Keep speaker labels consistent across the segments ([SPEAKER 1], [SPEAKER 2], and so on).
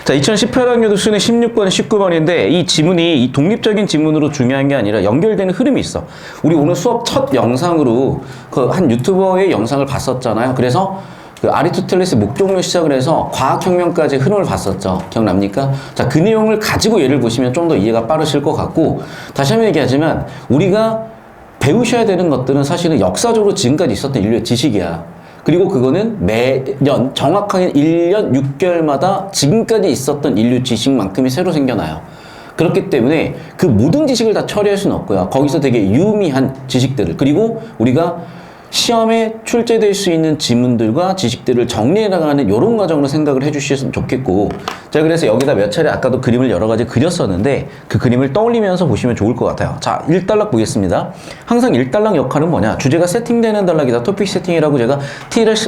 [SPEAKER 1] 자, 2018학년도 수능 16번, 19번인데 이 지문이 이 독립적인 지문으로 중요한 게 아니라 연결되는 흐름이 있어. 우리 오늘 수업 첫 영상으로 그 한 유튜버의 영상을 봤었잖아요. 그래서 그 아리스토텔레스 목적으로 시작을 해서 과학혁명까지 흐름을 봤었죠. 기억납니까? 자, 그 내용을 가지고 예를 보시면 좀 더 이해가 빠르실 것 같고, 다시 한번 얘기하지만 우리가 배우셔야 되는 것들은 사실은 역사적으로 지금까지 있었던 인류의 지식이야. 그리고 그거는 매년 정확하게 1년 6개월마다 지금까지 있었던 인류 지식만큼이 새로 생겨나요. 그렇기 때문에 그 모든 지식을 다 처리할 수는 없고요. 거기서 되게 유의미한 지식들을, 그리고 우리가 시험에 출제될 수 있는 지문들과 지식들을 정리해 나가는 이런 과정으로 생각을 해주셨으면 좋겠고, 제가 그래서 여기다 몇 차례 아까도 그림을 여러 가지 그렸었는데 그 그림을 떠올리면서 보시면 좋을 것 같아요. 자, 1단락 보겠습니다. 항상 1단락 역할은 뭐냐? 주제가 세팅되는 단락이다. 토픽 세팅이라고 제가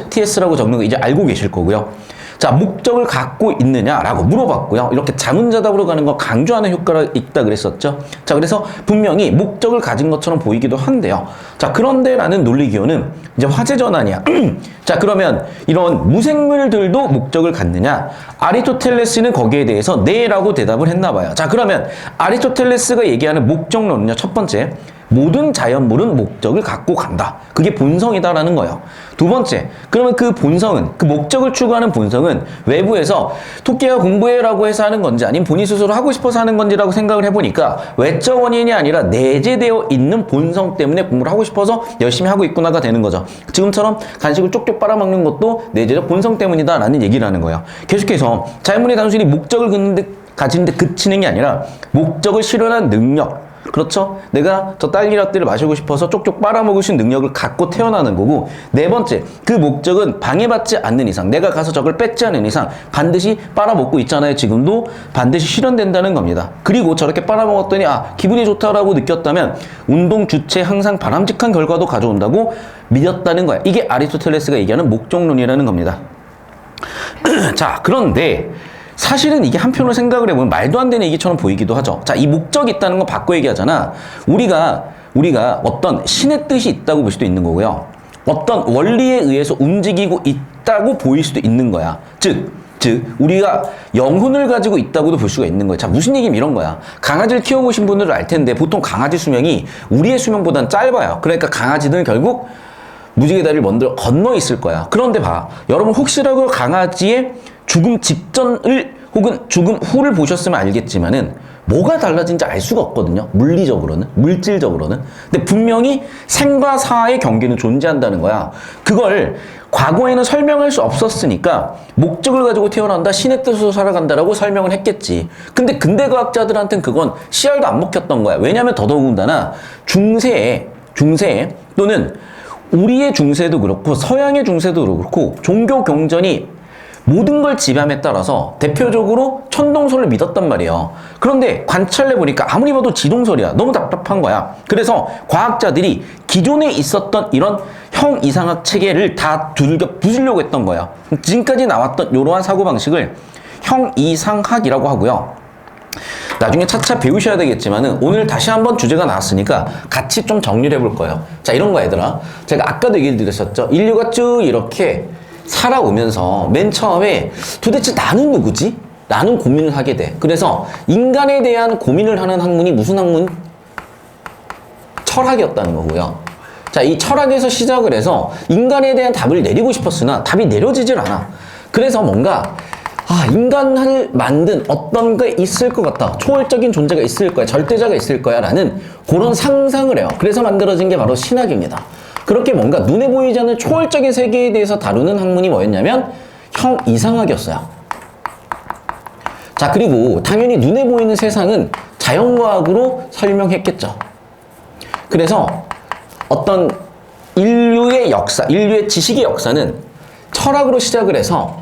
[SPEAKER 1] TS라고 적는 거 이제 알고 계실 거고요. 자, 목적을 갖고 있느냐라고 물어봤고요. 이렇게 자문자답으로 가는 거 강조하는 효과가 있다 그랬었죠. 자, 그래서 분명히 목적을 가진 것처럼 보이기도 한데요. 자, 그런데 라는 논리 기호는 이제 화제 전환이야. 자, 그러면 이런 무생물들도 목적을 갖느냐? 아리스토텔레스는 거기에 대해서 네라고 대답을 했나 봐요. 자, 그러면 아리스토텔레스가 얘기하는 목적론은요. 첫 번째, 모든 자연물은 목적을 갖고 간다. 그게 본성이다라는 거예요. 두 번째, 그러면 그 본성은, 그 목적을 추구하는 본성은 외부에서 토끼가 공부해라고 해서 하는 건지 아니면 본인 스스로 하고 싶어서 하는 건지라고 생각을 해보니까 외적 원인이 아니라 내재되어 있는 본성 때문에 공부를 하고 싶어서 열심히 하고 있구나가 되는 거죠. 지금처럼 간식을 쪽쪽 빨아먹는 것도 내재적 본성 때문이다라는 얘기를 하는 거예요. 계속해서 자연물이 단순히 목적을 가지는데 그치는 게 아니라 목적을 실현한 능력, 그렇죠? 내가 저 딸기라떼를 마시고 싶어서 쪽쪽 빨아먹을 수 있는 능력을 갖고 태어나는 거고, 네 번째, 그 목적은 방해받지 않는 이상, 내가 가서 저걸 뺏지 않는 이상 반드시 빨아먹고 있잖아요. 지금도 반드시 실현된다는 겁니다. 그리고 저렇게 빨아먹었더니 기분이 좋다라고 느꼈다면 운동 주체 항상 바람직한 결과도 가져온다고 믿었다는 거야. 이게 아리스토텔레스가 얘기하는 목적론이라는 겁니다. 자, 그런데 사실은 이게 한편으로 생각을 해보면 말도 안 되는 얘기처럼 보이기도 하죠. 자, 이 목적이 있다는 건 바꿔 얘기하잖아. 우리가 어떤 신의 뜻이 있다고 볼 수도 있는 거고요. 어떤 원리에 의해서 움직이고 있다고 보일 수도 있는 거야. 즉, 우리가 영혼을 가지고 있다고도 볼 수가 있는 거야. 자, 무슨 얘기면 이런 거야. 강아지를 키워보신 분들은 알 텐데 보통 강아지 수명이 우리의 수명보다는 짧아요. 그러니까 강아지는 결국 무지개 다리를 먼저 건너 있을 거야. 그런데 봐. 여러분 혹시라도 강아지의 죽음 직전을 혹은 죽음 후를 보셨으면 알겠지만은 뭐가 달라진지 알 수가 없거든요. 물리적으로는, 물질적으로는. 근데 분명히 생과 사의 경계는 존재한다는 거야. 그걸 과거에는 설명할 수 없었으니까 목적을 가지고 태어난다, 신의 뜻으로 살아간다라고 설명을 했겠지. 근데 근대과학자들한테는 그건 씨알도 안 먹혔던 거야. 왜냐하면 더더군다나 중세에 또는 우리의 중세도 그렇고 서양의 중세도 그렇고 종교 경전이 모든 걸 지배함에 따라서 대표적으로 천동설을 믿었단 말이에요. 그런데 관찰해보니까 아무리 봐도 지동설이야. 너무 답답한 거야. 그래서 과학자들이 기존에 있었던 이런 형이상학 체계를 다 부수려고 했던 거야. 지금까지 나왔던 이러한 사고방식을 형이상학이라고 하고요. 나중에 차차 배우셔야 되겠지만은 오늘 다시 한번 주제가 나왔으니까 같이 좀 정리를 해볼 거예요. 자, 이런 거 얘들아. 제가 아까도 얘기를 드렸었죠. 인류가 쭉 이렇게 살아오면서 맨 처음에 도대체 나는 누구지? 라는 고민을 하게 돼. 그래서 인간에 대한 고민을 하는 학문이 무슨 학문? 철학이었다는 거고요. 자, 이 철학에서 시작을 해서 인간에 대한 답을 내리고 싶었으나 답이 내려지질 않아. 그래서 뭔가 인간을 만든 어떤 게 있을 것 같다. 초월적인 존재가 있을 거야. 절대자가 있을 거야. 라는 그런 상상을 해요. 그래서 만들어진 게 바로 신학입니다. 그렇게 뭔가 눈에 보이지 않는 초월적인 세계에 대해서 다루는 학문이 뭐였냐면 형이상학이었어요. 자, 그리고 당연히 눈에 보이는 세상은 자연과학으로 설명했겠죠. 그래서 어떤 인류의 역사, 인류의 지식의 역사는 철학으로 시작을 해서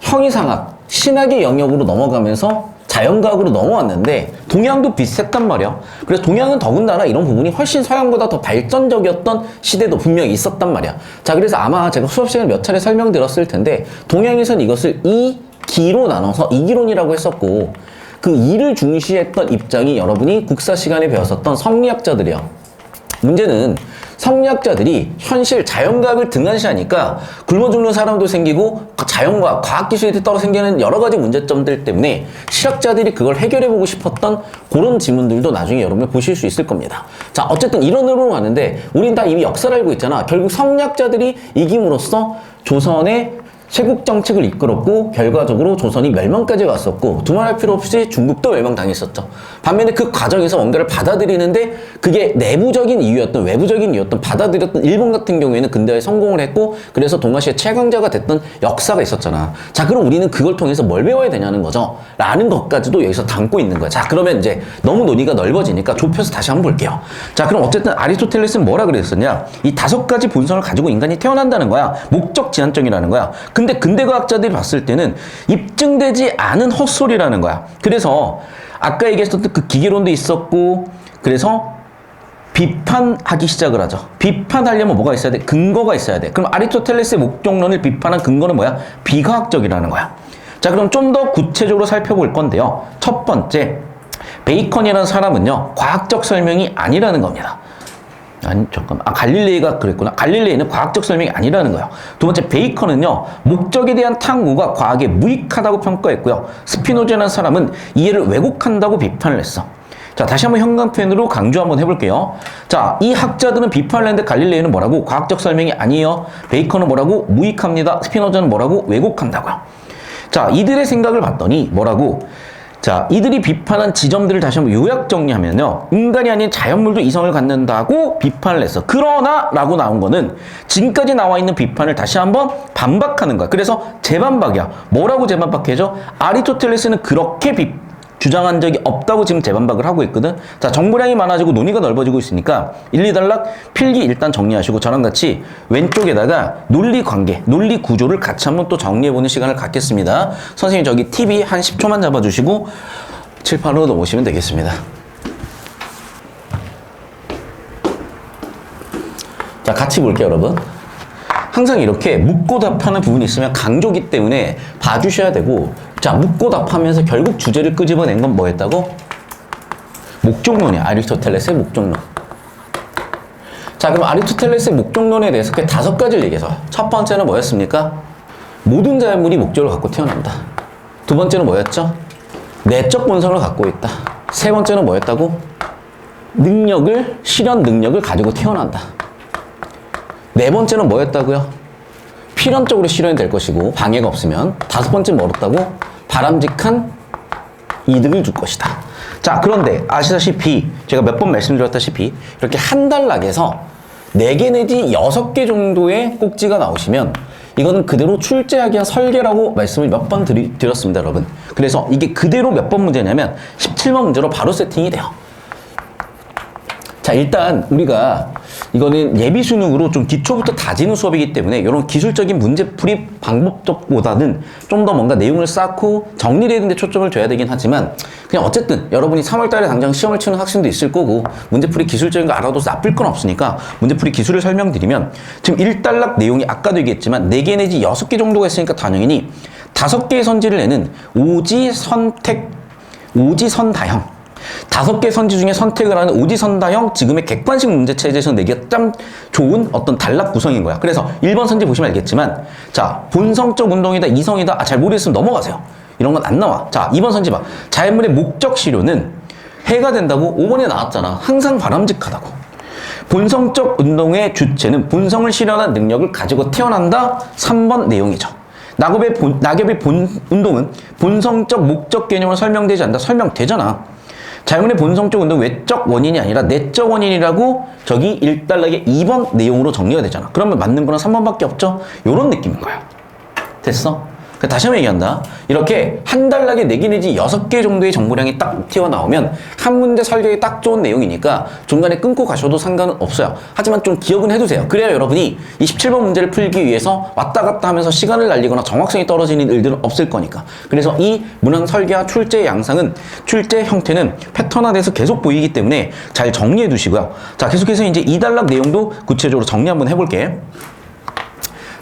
[SPEAKER 1] 형이상학, 신학의 영역으로 넘어가면서 자연과학으로 넘어왔는데 동양도 비슷했단 말이야. 그래서 동양은 더군다나 이런 부분이 훨씬 서양보다 더 발전적이었던 시대도 분명히 있었단 말이야. 자, 그래서 아마 제가 수업 시간에 몇 차례 설명드렸을 텐데 동양에선 이것을 이기로 나눠서 이기론이라고 했었고, 그 이를 중시했던 입장이 여러분이 국사 시간에 배웠었던 성리학자들이야. 문제는 성리학자들이 현실 자연과학을 등한시하니까 굶어 죽는 사람도 생기고 자연과학, 과학기술에 따라 생기는 여러 가지 문제점들 때문에 실학자들이 그걸 해결해보고 싶었던 그런 지문들도 나중에 여러분이 보실 수 있을 겁니다. 자, 어쨌든 이런 흐름으로 가는데 우린 다 이미 역사를 알고 있잖아. 결국 성리학자들이 이김으로써 조선의 쇄국 정책을 이끌었고 결과적으로 조선이 멸망까지 갔었고 두말할 필요 없이 중국도 멸망당했었죠. 반면에 그 과정에서 뭔가를 받아들이는데 그게 내부적인 이유였던 외부적인 이유였던 받아들였던 일본 같은 경우에는 근대화에 성공을 했고 그래서 동아시아 최강자가 됐던 역사가 있었잖아. 자, 그럼 우리는 그걸 통해서 뭘 배워야 되냐는 거죠. 라는 것까지도 여기서 담고 있는 거야. 자, 그러면 이제 너무 논의가 넓어지니까 좁혀서 다시 한번 볼게요. 자, 그럼 어쨌든 아리스토텔레스는 뭐라 그랬었냐? 이 5가지 본성을 가지고 인간이 태어난다는 거야. 목적 지향적이라는 거야. 근데 근대과학자들이 봤을 때는 입증되지 않은 헛소리라는 거야. 그래서 아까 얘기했었던 그 기계론도 있었고 그래서 비판하기 시작을 하죠. 비판하려면 뭐가 있어야 돼? 근거가 있어야 돼. 그럼 아리스토텔레스의 목적론을 비판한 근거는 뭐야? 비과학적이라는 거야. 자, 그럼 좀 더 구체적으로 살펴볼 건데요. 첫 번째, 베이컨이라는 사람은요, 과학적 설명이 아니라는 겁니다. 아니, 잠깐만. 갈릴레이가 그랬구나. 갈릴레이는 과학적 설명이 아니라는 거예요. 두 번째, 베이컨은요, 목적에 대한 탐구가 과학에 무익하다고 평가했고요. 스피노자라는 사람은 이해를 왜곡한다고 비판을 했어. 자, 다시 한번 형광펜으로 강조 한번 해볼게요. 자, 이 학자들은 비판을 했는데 갈릴레이는 뭐라고? 과학적 설명이 아니에요. 베이컨은 뭐라고? 무익합니다. 스피노자는 뭐라고? 왜곡한다고요. 자, 이들의 생각을 봤더니 뭐라고? 자, 이들이 비판한 지점들을 다시 한번 요약 정리하면요. 인간이 아닌 자연물도 이성을 갖는다고 비판을 했어. 그러나 라고 나온 거는 지금까지 나와 있는 비판을 다시 한번 반박하는 거야. 그래서 재반박이야. 뭐라고 재반박해줘? 아리스토텔레스는 그렇게 주장한 적이 없다고 지금 재반박을 하고 있거든. 자, 정보량이 많아지고 논의가 넓어지고 있으니까 1, 2단락 필기 일단 정리하시고 저랑 같이 왼쪽에다가 논리 관계, 논리 구조를 같이 한번 또 정리해보는 시간을 갖겠습니다. 선생님 저기 TV 한 10초만 잡아주시고 칠판으로 넘으시면 되겠습니다. 자, 같이 볼게요, 여러분. 항상 이렇게 묻고 답하는 부분이 있으면 강조기 때문에 봐주셔야 되고, 자, 묻고 답하면서 결국 주제를 끄집어낸 건 뭐였다고? 목적론이야. 아리스토텔레스의 목적론. 자, 그럼 아리스토텔레스의 목적론에 대해서 그 5가지를 얘기해서 첫 번째는 뭐였습니까? 모든 자연물이 목적을 갖고 태어난다. 두 번째는 뭐였죠? 내적 본성을 갖고 있다. 세 번째는 뭐였다고? 실현 능력을 가지고 태어난다. 네 번째는 뭐였다고요? 필연적으로 실현이 될 것이고 방해가 없으면. 다섯 번째는 뭐였다고? 바람직한 이득을 줄 것이다. 자, 그런데 아시다시피 제가 몇 번 말씀드렸다시피 이렇게 한 단락에서 4개 내지 6개 정도의 꼭지가 나오시면 이거는 그대로 출제하기 위한 설계라고 말씀을 몇 번 드렸습니다, 여러분. 그래서 이게 그대로 몇 번 문제냐면 17번 문제로 바로 세팅이 돼요. 자, 일단 우리가 이거는 예비 수능으로 좀 기초부터 다지는 수업이기 때문에 이런 기술적인 문제풀이 방법적보다는 좀 더 뭔가 내용을 쌓고 정리를 해야 되는데 초점을 줘야 되긴 하지만 그냥 어쨌든 여러분이 3월달에 당장 시험을 치는 학생도 있을 거고 문제풀이 기술적인 거 알아도 나쁠 건 없으니까 문제풀이 기술을 설명드리면 지금 1단락 내용이 아까도 얘기했지만 4개 내지 6개 정도가 있으니까 당연히 5개의 선지를 내는 오지선다형 5개 선지 중에 선택을 하는 오지선다형 지금의 객관식 문제 체제에서 내기가 참 좋은 어떤 단락 구성인 거야. 그래서 1번 선지 보시면 알겠지만 자, 본성적 운동이다, 이성이다, 잘 모르겠으면 넘어가세요. 이런 건 안 나와. 자, 2번 선지 봐. 자연물의 목적 실효는 해가 된다고 5번에 나왔잖아. 항상 바람직하다고. 본성적 운동의 주체는 본성을 실현한 능력을 가지고 태어난다. 3번 내용이죠. 낙엽의 운동은 본성적 목적 개념으로 설명되지 않는다. 설명되잖아. 자연의 본성적 운동 외적 원인이 아니라 내적 원인이라고 저기 1단락의 2번 내용으로 정리가 되잖아. 그러면 맞는 거는 3번밖에 없죠? 요런 느낌인 거야. 됐어? 다시 한번 얘기한다. 이렇게 한 단락에 4개 내지 6개 정도의 정보량이 딱 튀어나오면 한 문제 설계에 딱 좋은 내용이니까 중간에 끊고 가셔도 상관은 없어요. 하지만 좀 기억은 해두세요. 그래야 여러분이 이 17번 문제를 풀기 위해서 왔다 갔다 하면서 시간을 날리거나 정확성이 떨어지는 일들은 없을 거니까. 그래서 이 문항 설계와 출제 양상은, 출제 형태는 패턴화돼서 계속 보이기 때문에 잘 정리해 두시고요. 자, 계속해서 이제 2단락 내용도 구체적으로 정리 한번 해볼게.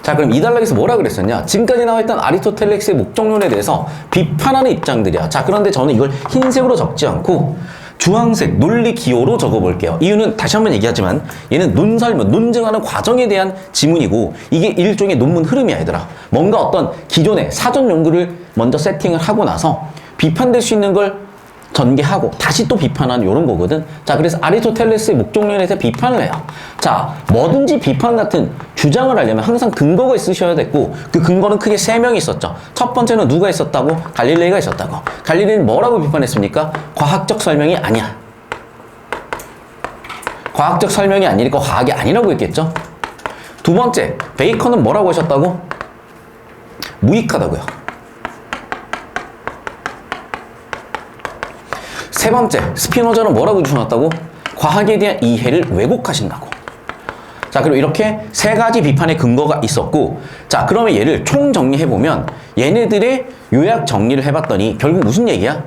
[SPEAKER 1] 자, 그럼 2단락에서 뭐라 그랬었냐? 지금까지 나와있던 아리스토텔레스의 목적론에 대해서 비판하는 입장들이야. 자, 그런데 저는 이걸 흰색으로 적지 않고 주황색 논리 기호로 적어볼게요. 이유는 다시 한번 얘기하지만 얘는 논설문, 논증하는 과정에 대한 지문이고 이게 일종의 논문 흐름이야 얘들아. 뭔가 어떤 기존의 사전 연구를 먼저 세팅을 하고 나서 비판될 수 있는 걸 전개하고 다시 또 비판하는 이런 거거든. 자, 그래서 아리스토텔레스의 목적론에서 비판을 해요. 자, 뭐든지 비판 같은 주장을 하려면 항상 근거가 있으셔야 됐고 그 근거는 크게 세 명이 있었죠. 첫 번째는 누가 있었다고? 갈릴레이가 있었다고. 갈릴레이는 뭐라고 비판했습니까? 과학적 설명이 아니야. 과학적 설명이 아니니까 과학이 아니라고 했겠죠. 두 번째, 베이컨은 뭐라고 하셨다고? 무익하다고요. 세 번째, 스피노자는 뭐라고 주장했다고? 과학에 대한 이해를 왜곡하신다고. 자, 그럼 이렇게 세 가지 비판의 근거가 있었고, 자, 그러면 얘를 총정리해보면 얘네들의 요약 정리를 해봤더니 결국 무슨 얘기야?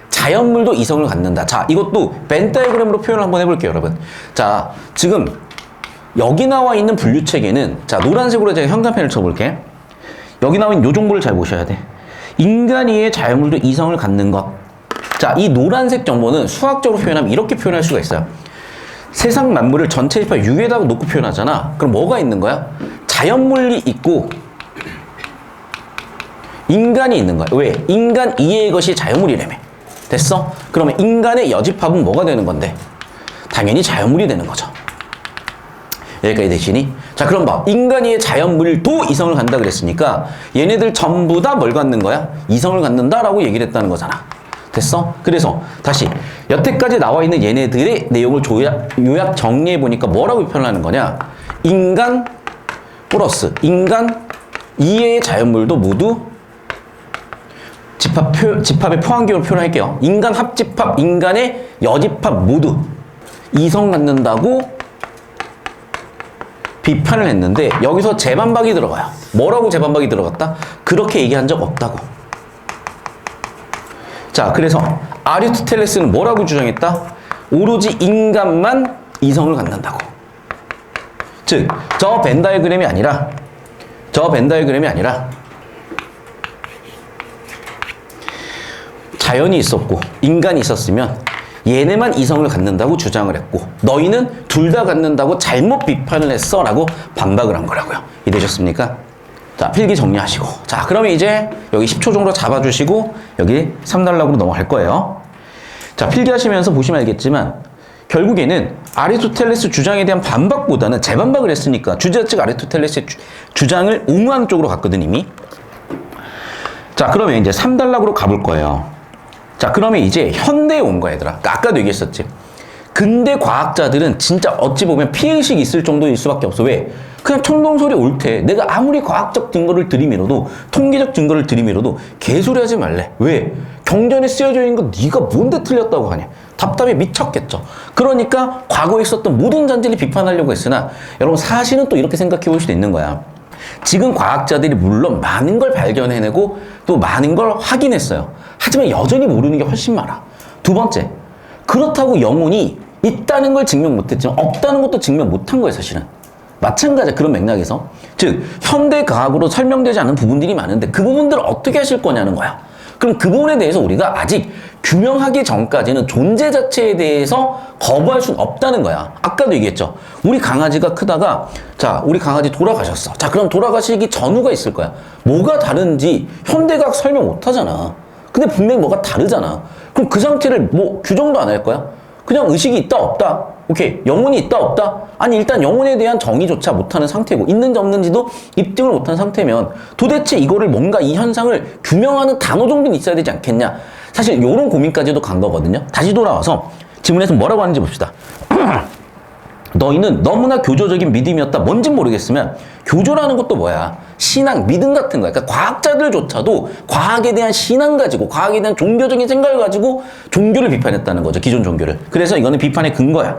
[SPEAKER 1] 자연물도 이성을 갖는다. 자, 이것도 벤 다이그램으로 표현을 한번 해볼게요, 여러분. 자, 지금 여기 나와 있는 분류체계는, 자, 노란색으로 제가 형광펜을 쳐볼게. 여기 나와 있는 요 정보를 잘 보셔야 돼. 인간 이외의 자연물도 이성을 갖는 것. 자, 이 노란색 정보는 수학적으로 표현하면 이렇게 표현할 수가 있어요. 세상 만물을 전체 집합 U에다 놓고 표현하잖아. 그럼 뭐가 있는 거야? 자연물이 있고 인간이 있는 거야. 왜? 인간 이외의 것이 자연물이라며. 됐어? 그러면 인간의 여집합은 뭐가 되는 건데? 당연히 자연물이 되는 거죠. 여기까지 되시니? 자, 그럼 봐. 인간 이외의 자연물도 이성을 갖는다 그랬으니까 얘네들 전부 다 뭘 갖는 거야? 이성을 갖는다라고 얘기를 했다는 거잖아. 됐어? 그래서 다시 여태까지 나와 있는 얘네들의 내용을 요약 정리해 보니까 뭐라고 표현하는 거냐? 인간 플러스 인간 이외의 자연물도 모두 집합의 포함기호로 표현할게요. 인간 합집합, 인간의 여집합 모두 이성 갖는다고 비판을 했는데 여기서 재반박이 들어가요. 뭐라고 재반박이 들어갔다? 그렇게 얘기한 적 없다고. 자, 그래서 아리스토텔레스는 뭐라고 주장했다? 오로지 인간만 이성을 갖는다고. 즉, 저 벤 다이어그램이 아니라 자연이 있었고 인간이 있었으면 얘네만 이성을 갖는다고 주장을 했고 너희는 둘 다 갖는다고 잘못 비판을 했어 라고 반박을 한 거라고요. 이해되셨습니까? 자, 필기 정리하시고. 자, 그러면 이제 여기 10초 정도 잡아주시고 여기 3단락으로 넘어갈 거예요. 자, 필기하시면서 보시면 알겠지만 결국에는 아리스토텔레스 주장에 대한 반박보다는 재반박을 했으니까 주제자 측 아리스토텔레스의 주장을 옹호하는 쪽으로 갔거든 이미. 자, 그러면 이제 3단락으로 가볼 거예요. 자, 그러면 이제 현대에 온 거야 얘들아. 아까도 얘기했었지. 근대 과학자들은 진짜 어찌 보면 피해의식이 있을 정도일 수밖에 없어. 왜? 그냥 총동소리 옳대. 내가 아무리 과학적 증거를 들이밀어도 통계적 증거를 들이밀어도 개소리 하지 말래. 왜? 경전에 쓰여져 있는 거 네가 뭔데 틀렸다고 하냐. 답답해 미쳤겠죠. 그러니까 과거에 있었던 모든 잔재를 비판하려고 했으나 여러분 사실은 또 이렇게 생각해 볼 수도 있는 거야. 지금 과학자들이 물론 많은 걸 발견해내고 또 많은 걸 확인했어요. 하지만 여전히 모르는 게 훨씬 많아. 두 번째, 그렇다고 영혼이 있다는 걸 증명 못했지만 없다는 것도 증명 못한 거예요 사실은. 마찬가지야 그런 맥락에서. 즉 현대 과학으로 설명되지 않은 부분들이 많은데 그 부분들을 어떻게 하실 거냐는 거야. 그럼 그 부분에 대해서 우리가 아직 규명하기 전까지는 존재 자체에 대해서 거부할 수는 없다는 거야. 아까도 얘기했죠. 우리 강아지가 크다가 자 우리 강아지 돌아가셨어. 자 그럼 돌아가시기 전후가 있을 거야. 뭐가 다른지 현대과학 설명 못 하잖아. 근데 분명히 뭐가 다르잖아. 그럼 그 상태를 뭐 규정도 안 할 거야? 그냥 의식이 있다 없다. 오케이. 영혼이 있다 없다. 아니 일단 영혼에 대한 정의조차 못하는 상태고 있는지 없는지도 입증을 못한 상태면 도대체 이거를 뭔가 이 현상을 규명하는 단어 정도는 있어야 되지 않겠냐. 사실 이런 고민까지도 간 거거든요. 다시 돌아와서 지문에서 뭐라고 하는지 봅시다. 너희는 너무나 교조적인 믿음이었다. 뭔진 모르겠으면 교조라는 것도 뭐야? 신앙, 믿음 같은 거야. 그러니까 과학자들조차도 과학에 대한 신앙 가지고 과학에 대한 종교적인 생각을 가지고 종교를 비판했다는 거죠. 기존 종교를. 그래서 이거는 비판의 근거야.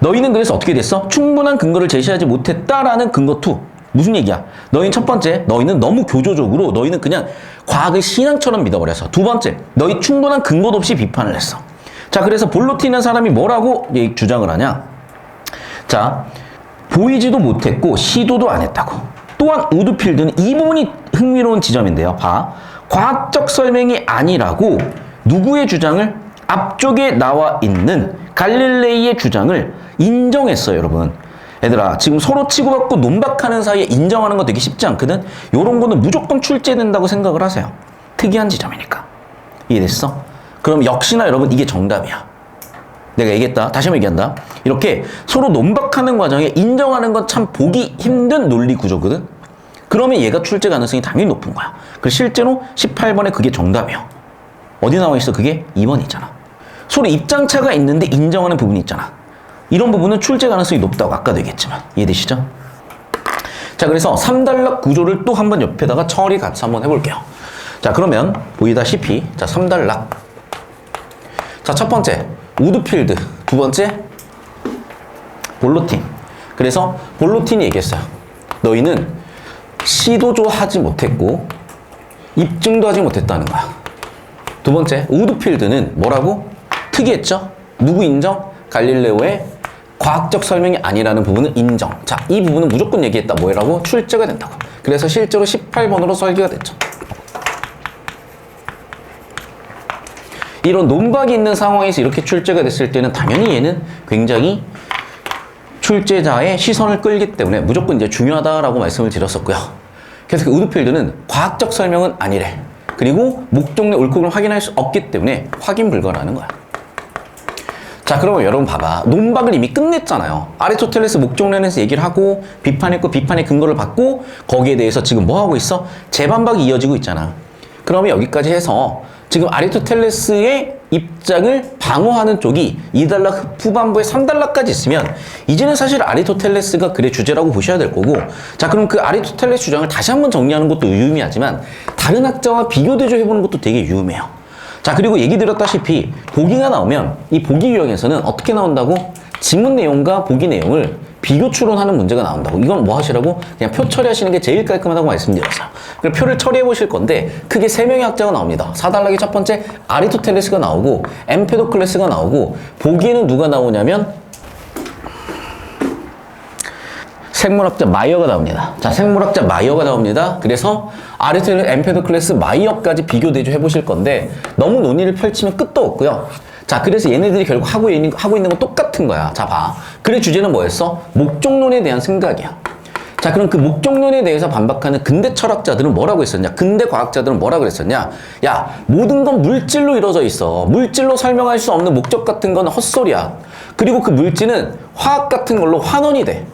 [SPEAKER 1] 너희는 그래서 어떻게 됐어? 충분한 근거를 제시하지 못했다라는 근거 2. 무슨 얘기야? 너희는 첫 번째, 너희는 너무 교조적으로 너희는 그냥 과학을 신앙처럼 믿어버려서. 두 번째, 너희 충분한 근거도 없이 비판을 했어. 자, 그래서 볼로 튀는 사람이 뭐라고 주장을 하냐? 자, 보이지도 못했고 시도도 안 했다고. 또한 우드필드는 이 부분이 흥미로운 지점인데요. 봐. 과학적 설명이 아니라고 누구의 주장을? 앞쪽에 나와 있는 갈릴레이의 주장을 인정했어요, 여러분. 얘들아, 지금 서로 치고받고 논박하는 사이에 인정하는 거 되게 쉽지 않거든? 요런 거는 무조건 출제된다고 생각을 하세요. 특이한 지점이니까. 이해됐어? 그럼 역시나 여러분 이게 정답이야. 내가 얘기했다. 다시 한번 얘기한다. 이렇게 서로 논박하는 과정에 인정하는 건 참 보기 힘든 논리 구조거든? 그러면 얘가 출제 가능성이 당연히 높은 거야. 그래서 실제로 18번에 그게 정답이야. 어디 나와 있어? 그게 2번이잖아. 서로 입장차가 있는데 인정하는 부분이 있잖아. 이런 부분은 출제 가능성이 높다고 아까도 얘기했지만. 이해되시죠? 자, 그래서 3단락 구조를 또 한번 옆에다가 처리 같이 한번 해볼게요. 자, 그러면 보이다시피 자, 3단락. 자, 첫 번째 우드필드, 두 번째 볼로틴. 그래서 볼로틴이 얘기했어요. 너희는 시도도 하지 못했고 입증도 하지 못했다는 거야. 두 번째 우드필드는 뭐라고? 특이했죠? 누구 인정? 갈릴레오의 과학적 설명이 아니라는 부분은 인정. 자, 이 부분은 무조건 얘기했다. 뭐라고? 출제가 된다고. 그래서 실제로 18번으로 설계가 됐죠. 이런 논박이 있는 상황에서 이렇게 출제가 됐을 때는 당연히 얘는 굉장히 출제자의 시선을 끌기 때문에 무조건 이제 중요하다라고 말씀을 드렸었고요. 그래서 그 우드필드는 과학적 설명은 아니래. 그리고 목적의 옳고그름을 확인할 수 없기 때문에 확인 불가라는 거야. 자, 그러면 여러분 봐봐. 논박을 이미 끝냈잖아요. 아리스토텔레스 목적론에서 얘기를 하고 비판했고 비판의 근거를 받고 거기에 대해서 지금 뭐 하고 있어? 재반박이 이어지고 있잖아. 그러면 여기까지 해서 지금 아리스토텔레스의 입장을 방어하는 쪽이 2단락 후반부에 3단락까지 있으면 이제는 사실 아리스토텔레스가 글의 주제라고 보셔야 될 거고, 자, 그럼 그 아리스토텔레스 주장을 다시 한번 정리하는 것도 유의미하지만 다른 학자와 비교 대조해보는 것도 되게 유의미해요. 자, 그리고 얘기 드렸다시피 보기가 나오면 이 보기 유형에서는 어떻게 나온다고? 지문 내용과 보기 내용을 비교 추론하는 문제가 나온다고. 이건 뭐 하시라고? 그냥 표 처리하시는 게 제일 깔끔하다고 말씀드렸어요. 그럼 표를 처리해 보실 건데 크게 3명의 학자가 나옵니다. 4단락의 첫 번째 아리스토텔레스가 나오고 엠페도클레스가 나오고, 보기에는 누가 나오냐면 생물학자 마이어가 나옵니다. 자, 생물학자 마이어가 나옵니다. 그래서 아리스토텔레스, 엠페도클레스, 마이어까지 비교 대조해 보실 건데 너무 논의를 펼치면 끝도 없고요. 자, 그래서 얘네들이 결국 하고 있는 건 똑같은 거야. 자, 봐. 글의 주제는 뭐였어? 목적론에 대한 생각이야. 자, 그럼 그 목적론에 대해서 반박하는 근대 철학자들은 뭐라고 했었냐? 근대 과학자들은 뭐라고 그랬었냐? 야, 모든 건 물질로 이루어져 있어. 물질로 설명할 수 없는 목적 같은 건 헛소리야. 그리고 그 물질은 화학 같은 걸로 환원이 돼.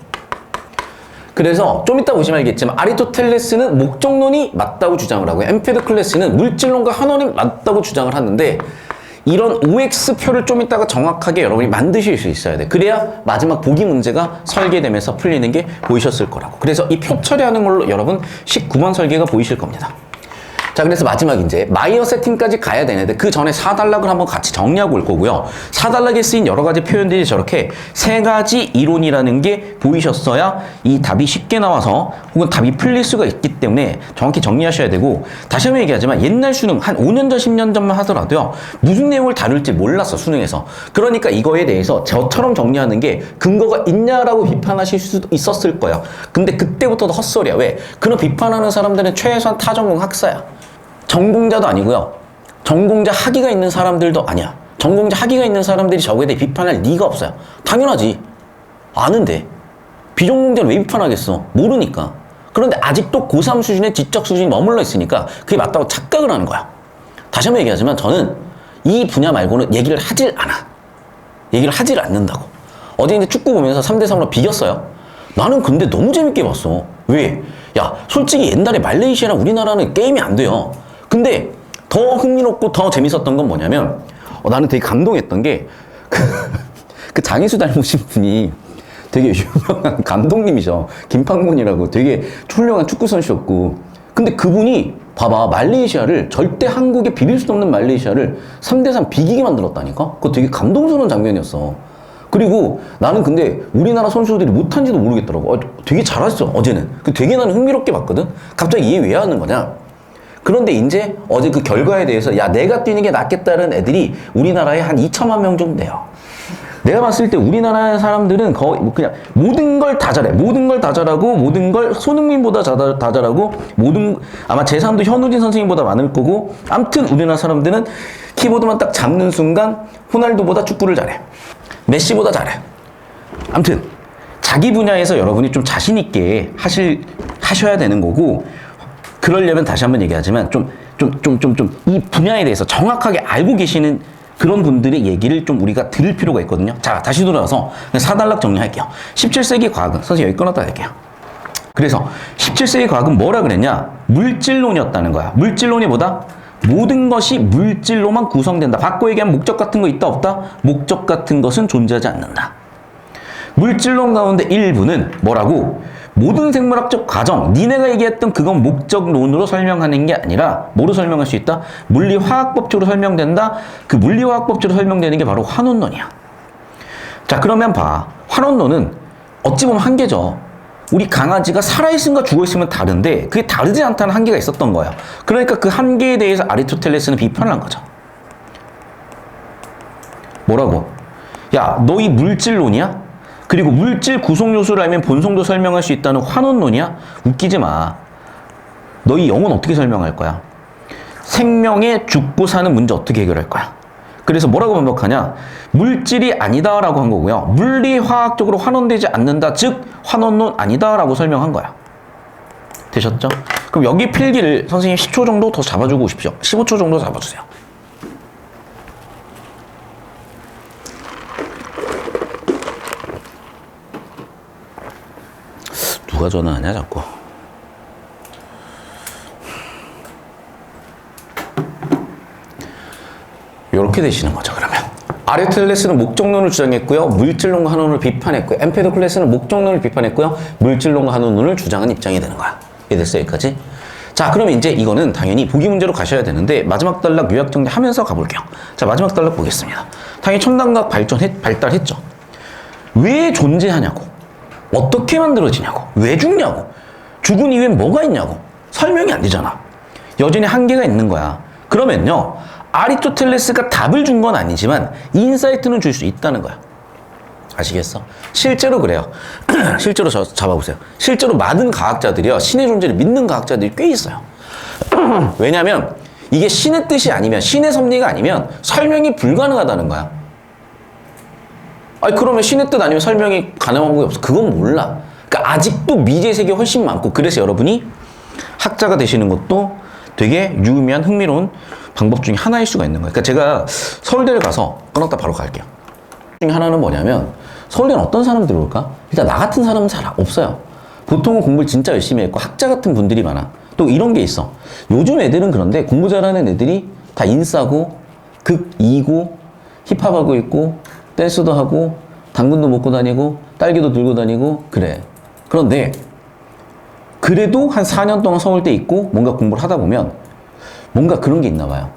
[SPEAKER 1] 그래서 좀 이따 보시면 알겠지만 아리스토텔레스는 목적론이 맞다고 주장을 하고 엠페도클레스는 물질론과 환원이 맞다고 주장을 하는데, 이런 OX표를 좀 이따가 정확하게 여러분이 만드실 수 있어야 돼. 그래야 마지막 보기 문제가 설계되면서 풀리는 게 보이셨을 거라고. 그래서 이 표 처리하는 걸로 여러분 19번 설계가 보이실 겁니다. 자, 그래서 마지막 이제 마이어 세팅까지 가야 되는데 그 전에 4단락을 한번 같이 정리하고 올 거고요. 4단락에 쓰인 여러 가지 표현들이 저렇게 3가지 이론이라는 게 보이셨어야 이 답이 쉽게 나와서 혹은 답이 풀릴 수가 있기 때문에 정확히 정리하셔야 되고, 다시 한번 얘기하지만 옛날 수능 한 5년 전, 10년 전만 하더라도요. 무슨 내용을 다룰지 몰랐어, 수능에서. 그러니까 이거에 대해서 저처럼 정리하는 게 근거가 있냐라고 비판하실 수도 있었을 거예요. 근데 그때부터도 헛소리야. 왜? 그런 비판하는 사람들은 최소한 타전공 학사야. 전공자도 아니고요. 전공자 학위가 있는 사람들도 아니야. 전공자 학위가 있는 사람들이 저거에 대해 비판할 리가 없어요. 당연하지. 아는데. 비전공자는 왜 비판하겠어? 모르니까. 그런데 아직도 고3 수준의 지적 수준이 머물러 있으니까 그게 맞다고 착각을 하는 거야. 다시 한번 얘기하지만 저는 이 분야 말고는 얘기를 하질 않아. 얘기를 하질 않는다고. 어제 이제 축구 보면서 3대3으로 비겼어요. 나는 근데 너무 재밌게 봤어. 왜? 야, 솔직히 옛날에 말레이시아랑 우리나라는 게임이 안 돼요. 근데 더 흥미롭고 더 재밌었던 건 뭐냐면 나는 되게 감동했던 게 그 장희수 닮으신 분이 되게 유명한 감독님이죠. 김판곤이라고 되게 훌륭한 축구 선수였고, 근데 그분이 봐봐, 말레이시아를 절대 한국에 비빌 수 없는 말레이시아를 3대3 비기게 만들었다니까? 그거 되게 감동스러운 장면이었어. 그리고 나는 근데 우리나라 선수들이 못한지도 모르겠더라고. 되게 잘했어, 어제는. 되게 나는 흥미롭게 봤거든? 갑자기 이해 왜 하는 거냐? 그런데 이제 어제 그 결과에 대해서 야, 내가 뛰는 게 낫겠다는 애들이 우리나라에 한 2천만 명 정도 돼요. 내가 봤을 때 우리나라 사람들은 거의 뭐 그냥 모든 걸 다 잘해. 모든 걸 다 잘하고 모든 걸 손흥민보다 다 잘하고 아마 제3도 현우진 선생님보다 많을 거고 아무튼 우리나라 사람들은 키보드만 딱 잡는 순간 호날두보다 축구를 잘해. 메시보다 잘해. 아무튼 자기 분야에서 여러분이 좀 자신 있게 하셔야 되는 거고 그러려면 다시 한번 얘기하지만 이 분야에 대해서 정확하게 알고 계시는 그런 분들의 얘기를 좀 우리가 들을 필요가 있거든요. 자, 다시 돌아와서 사단락 정리할게요. 17세기 과학은, 선생님 여기 끊었다 할게요. 그래서 17세기 과학은 뭐라 그랬냐? 물질론이었다는 거야. 물질론이 뭐다? 모든 것이 물질로만 구성된다. 바꿔 얘기하면 목적 같은 거 있다 없다? 목적 같은 것은 존재하지 않는다. 물질론 가운데 일부는 뭐라고? 모든 생물학적 과정, 니네가 얘기했던 그건 목적론으로 설명하는 게 아니라 뭐로 설명할 수 있다? 물리화학법칙으로 설명된다. 그 물리화학법칙으로 설명되는 게 바로 환원론이야. 자, 그러면 봐. 환원론은 어찌 보면 한계죠. 우리 강아지가 살아있음과 죽어있으면 다른데 그게 다르지 않다는 한계가 있었던 거예요. 그러니까 그 한계에 대해서 아리스토텔레스는 비판을 한 거죠. 뭐라고? 야, 너희 물질론이야? 그리고 물질 구성 요소를 알면 본성도 설명할 수 있다는 환원론이야? 웃기지 마. 너희 영혼 어떻게 설명할 거야? 생명의 죽고 사는 문제 어떻게 해결할 거야? 그래서 뭐라고 반복하냐? 물질이 아니다라고 한 거고요. 물리화학적으로 환원되지 않는다. 즉 환원론 아니다라고 설명한 거야. 되셨죠? 그럼 여기 필기를 선생님 10초 정도 더 잡아주고 오십시오. 15초 정도 잡아주세요. 누가 전화하냐 자꾸. 이렇게 되시는 거죠. 그러면 아리스토텔레스는 목적론을 주장했고요, 물질론과 환원론을 비판했고요, 엠페도클레스는 목적론을 비판했고요, 물질론과 환원론을 주장한 입장이 되는 거야. 이해됐어요? 여기까지? 자, 그러면 이제 이거는 당연히 보기 문제로 가셔야 되는데 마지막 단락 요약 정리하면서 가볼게요. 자, 마지막 단락 보겠습니다. 당연히 첨단과학 발달했죠. 왜 존재하냐고, 어떻게 만들어지냐고, 왜 죽냐고, 죽은 이후엔 뭐가 있냐고 설명이 안 되잖아. 여전히 한계가 있는 거야. 그러면요, 아리스토텔레스가 답을 준 건 아니지만 인사이트는 줄 수 있다는 거야. 아시겠어? 실제로 그래요. 실제로 잡아보세요. 실제로 많은 과학자들이요, 신의 존재를 믿는 과학자들이 꽤 있어요. 왜냐면 이게 신의 뜻이 아니면, 신의 섭리가 아니면 설명이 불가능하다는 거야. 아니, 그러면 신의 뜻 아니면 설명이 가능한 게 없어. 그건 몰라. 그러니까 아직도 미지의 세계가 훨씬 많고, 그래서 여러분이 학자가 되시는 것도 되게 유의미한 흥미로운 방법 중에 하나일 수가 있는 거예요. 그러니까 제가 서울대를 가서 끊었다 바로 갈게요. 중에 하나는 뭐냐면, 서울대는 어떤 사람들이 올까? 일단 나 같은 사람은 잘 없어요. 보통은 공부를 진짜 열심히 했고 학자 같은 분들이 많아. 또 이런 게 있어. 요즘 애들은 그런데 공부 잘하는 애들이 다 인싸고 극 2고 힙합하고 있고 댄스도 하고 당근도 먹고 다니고 딸기도 들고 다니고 그래. 그런데 그래도 한 4년 동안 서울대 있고 뭔가 공부를 하다 보면 뭔가 그런 게 있나 봐요.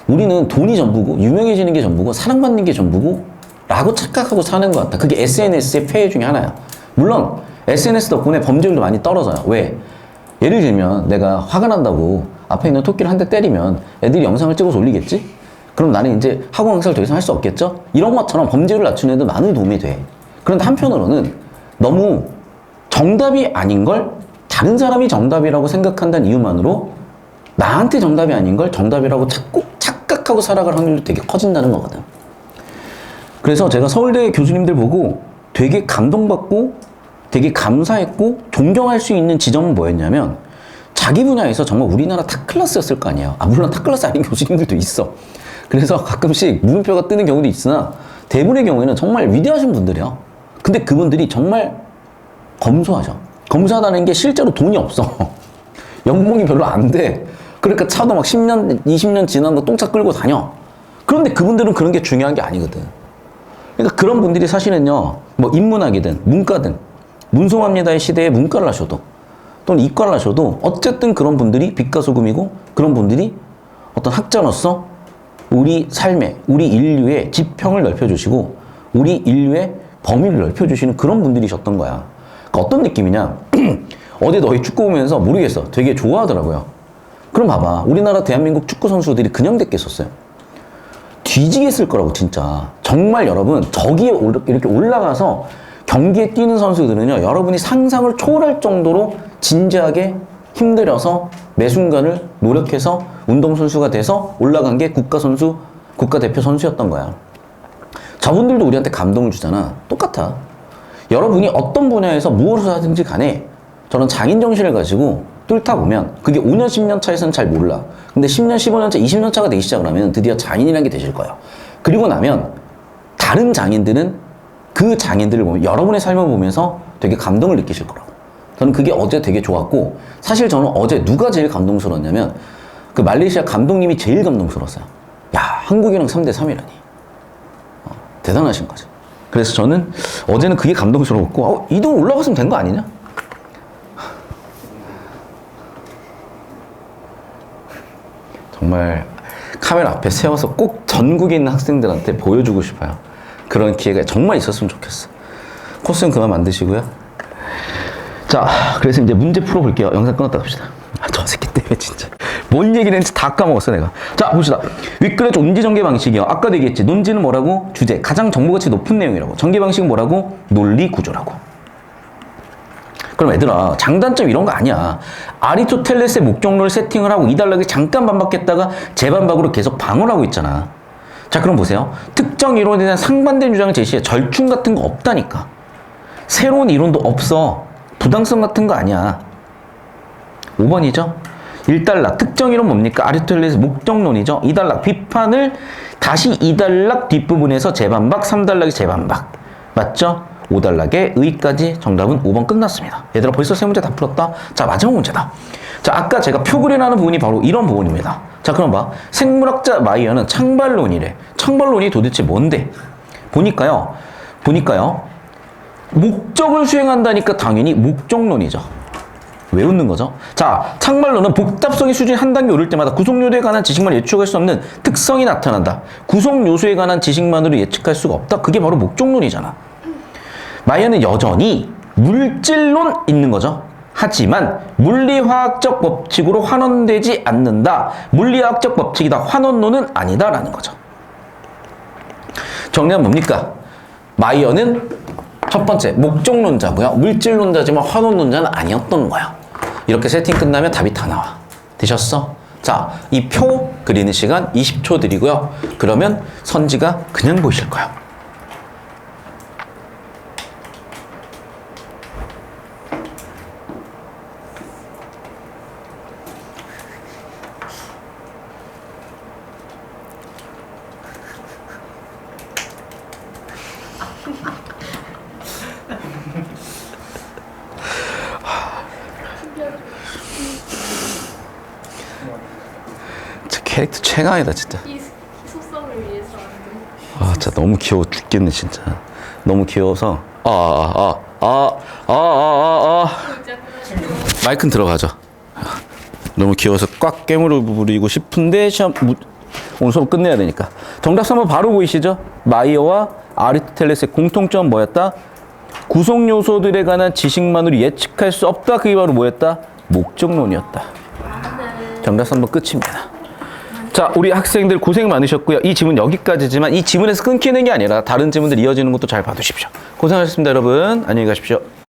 [SPEAKER 1] 우리는 돈이 전부고 유명해지는 게 전부고 사랑받는 게 전부고 라고 착각하고 사는 것 같다. 그게 SNS의 폐해 중에 하나야. 물론 SNS 덕분에 범죄율도 많이 떨어져요. 왜? 예를 들면 내가 화가 난다고 앞에 있는 토끼를 한 대 때리면 애들이 영상을 찍어서 올리겠지? 그럼 나는 이제 학원 강사를 더 이상 할 수 없겠죠? 이런 것처럼 범죄율을 낮추는 데도 많은 도움이 돼. 그런데 한편으로는 너무 정답이 아닌 걸 다른 사람이 정답이라고 생각한다는 이유만으로 나한테 정답이 아닌 걸 정답이라고 착각하고 살아갈 확률이 되게 커진다는 거거든. 그래서 제가 서울대 교수님들 보고 되게 감동받고 되게 감사했고 존경할 수 있는 지점은 뭐였냐면, 자기 분야에서 정말 우리나라 탑클래스였을 거 아니에요. 물론 탑클래스 아닌 교수님들도 있어. 그래서 가끔씩 물음표가 뜨는 경우도 있으나 대부분의 경우에는 정말 위대하신 분들이야. 근데 그분들이 정말 검소하죠. 검소하다는 게 실제로 돈이 없어. 연봉이 별로 안 돼. 그러니까 차도 막 10년, 20년 지난 거 똥차 끌고 다녀. 그런데 그분들은 그런 게 중요한 게 아니거든. 그러니까 그런 분들이 사실은요, 뭐 인문학이든 문과든 문송합니다의 시대에 문과를 하셔도 또는 이과를 하셔도 어쨌든 그런 분들이 빛과 소금이고, 그런 분들이 어떤 학자로서 우리 삶의, 우리 인류의 지평을 넓혀주시고 우리 인류의 범위를 넓혀주시는 그런 분들이셨던 거야. 그러니까 어떤 느낌이냐, 어제 너희 축구 보면서 모르겠어, 되게 좋아하더라고요. 그럼 봐봐, 우리나라 대한민국 축구 선수들이 그냥 됐겠었어요? 뒤지겠을 거라고. 진짜 정말 여러분 저기에 이렇게 올라가서 경기에 뛰는 선수들은요, 여러분이 상상을 초월할 정도로 진지하게 힘들여서 매 순간을 노력해서 운동선수가 돼서 올라간 게 국가대표 선수였던 거야. 저분들도 우리한테 감동을 주잖아. 똑같아. 여러분이 어떤 분야에서 무엇을 하든지 간에 저는 장인 정신을 가지고 뚫다 보면 그게 5년, 10년 차에서는 잘 몰라. 근데 10년, 15년 차, 20년 차가 되기 시작을 하면 드디어 장인이라는 게 되실 거예요. 그리고 나면 다른 장인들은 그 장인들을 보면 여러분의 삶을 보면서 되게 감동을 느끼실 거라고. 저는 그게 어제 되게 좋았고, 사실 저는 어제 누가 제일 감동스러웠냐면 그 말레이시아 감독님이 제일 감동스러웠어요. 야, 한국이랑 3대 3이라니. 대단하신 거죠. 그래서 저는 어제는 그게 감동스러웠고, 이동 올라갔으면 된 거 아니냐? 정말 카메라 앞에 세워서 꼭 전국에 있는 학생들한테 보여주고 싶어요. 그런 기회가 정말 있었으면 좋겠어. 코스는 그만 만드시고요. 자, 그래서 이제 문제 풀어볼게요. 영상 끊었다 갑시다. 저 새끼 때문에 진짜 뭔 얘기를 했는지 다 까먹었어 내가. 자, 봅시다. 윗글의 논지 전개 방식이요. 아까도 얘기했지. 논지는 뭐라고? 주제. 가장 정보가치 높은 내용이라고. 전개 방식은 뭐라고? 논리 구조라고. 그럼 얘들아, 장단점 이런 거 아니야. 아리스토텔레스의 목적론을 세팅을 하고 이달락에 잠깐 반박했다가 재반박으로 계속 방어를 하고 있잖아. 자, 그럼 보세요. 특정 이론에 대한 상반된 주장을 제시해. 절충 같은 거 없다니까. 새로운 이론도 없어. 부당성 같은 거 아니야. 5번이죠. 1단락. 특정 이론 뭡니까? 아리스토텔레스 목적론이죠. 2단락. 비판을 다시 2단락 뒷부분에서 재반박, 3단락이 재반박. 맞죠? 5단락의 의까지. 정답은 5번 끝났습니다. 얘들아, 벌써 세 문제 다 풀었다. 자, 마지막 문제다. 자, 아까 제가 표 그리라는 부분이 바로 이런 부분입니다. 자, 그럼 봐. 생물학자 마이어는 창발론이래. 창발론이 도대체 뭔데? 보니까요. 목적을 수행한다니까 당연히 목적론이죠. 왜 웃는 거죠? 자, 창발론은 복잡성의 수준이 한 단계 오를 때마다 구성요소에 관한 지식만 예측할 수 없는 특성이 나타난다. 구성요소에 관한 지식만으로 예측할 수가 없다. 그게 바로 목적론이잖아. 마이어는 여전히 물질론 있는 거죠. 하지만 물리화학적 법칙으로 환원되지 않는다. 물리화학적 법칙이다. 환원론은 아니다라는 거죠. 정리하면 뭡니까? 마이어는 첫 번째 목적론자고요. 물질론자지만 환원론자는 아니었던 거야. 이렇게 세팅 끝나면 답이 다 나와. 되셨어? 자, 이 표 그리는 시간 20초 드리고요. 그러면 선지가 그냥 보실 거야. 캐릭터 최강이다 진짜.
[SPEAKER 2] 이 희소성을 위해서
[SPEAKER 1] 아, 진짜 너무 귀여워 죽겠네 진짜. 너무 귀여워서 마이크는 들어가죠. 너무 귀여워서 꽉 깨물어 부리고 싶은데 오늘 수업 끝내야 되니까. 정답 3번 바로 보이시죠? 마이어와 아리스토텔레스의 공통점 뭐였다? 구성 요소들에 관한 지식만으로 예측할 수 없다. 그게 바로 뭐였다? 목적론이었다. 정답 3번 끝입니다. 자, 우리 학생들 고생 많으셨고요. 이 지문 여기까지지만 이 지문에서 끊기는 게 아니라 다른 지문들 이어지는 것도 잘 봐두십시오. 고생하셨습니다, 여러분. 안녕히 가십시오.